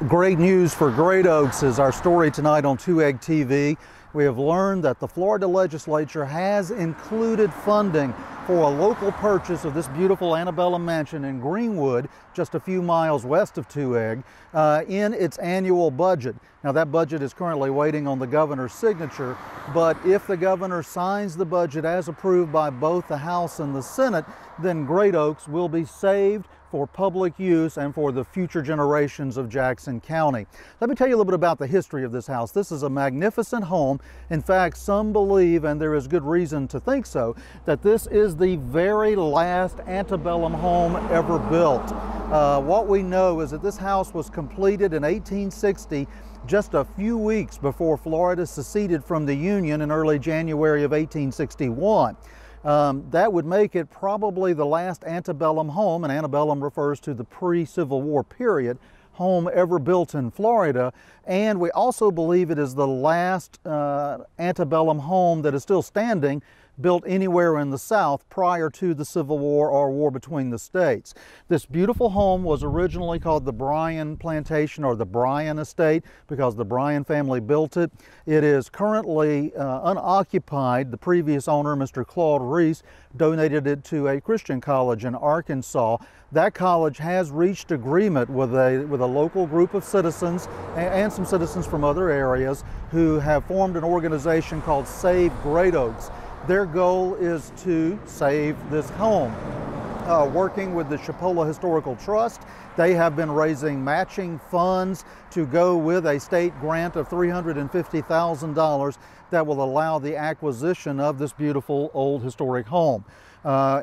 Great news for Great Oaks is our story tonight on 2 Egg TV. We have learned that the Florida legislature has included funding for a local purchase of this beautiful antebellum mansion in Greenwood, just a few miles west of 2 Egg, in its annual budget. Now that budget is currently waiting on the governor's signature, but if the governor signs the budget as approved by both the House and the Senate, then Great Oaks will be saved for public use and for the future generations of Jackson County. Let me tell you a little bit about the history of this house. This is a magnificent home. In fact, some believe, and there is good reason to think so, that this is the very last antebellum home ever built. What we know is that this house was completed in 1860, just a few weeks before Florida seceded from the Union in early January of 1861. That would make it probably the last antebellum home, and antebellum refers to the pre-Civil War period, home ever built in Florida. And we also believe it is the last antebellum home that is still standing, built anywhere in the South prior to the Civil War or war between the states. This beautiful home was originally called the Bryan Plantation or the Bryan Estate because the Bryan family built it. It is currently unoccupied. The previous owner, Mr. Claude Reese, donated it to a Christian college in Arkansas. That college has reached agreement with a local group of citizens and some citizens from other areas who have formed an organization called Save Great Oaks. Their goal is to save this home. Working with the Chipola Historical Trust, they have been raising matching funds to go with a state grant of $350,000 that will allow the acquisition of this beautiful old historic home.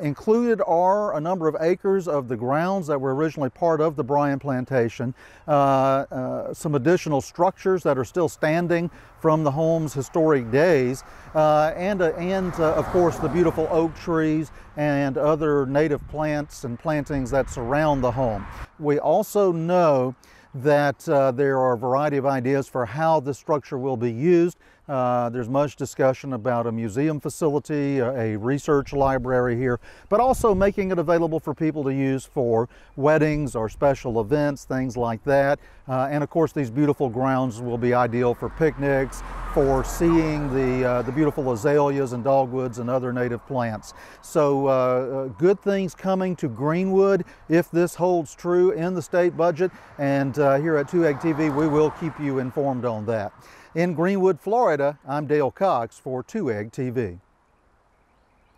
Included are a number of acres of the grounds that were originally part of the Bryan Plantation, some additional structures that are still standing from the home's historic days, and of course the beautiful oak trees and other native plants and plantings that surround the home. We also know that there are a variety of ideas for how this structure will be used. There's much discussion about a museum facility, a research library here, but also making it available for people to use for weddings or special events, things like that. And of course, these beautiful grounds will be ideal for picnics, for seeing the beautiful azaleas and dogwoods and other native plants. So good things coming to Greenwood if this holds true in the state budget. And here at 2 Egg TV, we will keep you informed on that. In Greenwood, Florida, I'm Dale Cox for 2 Egg TV.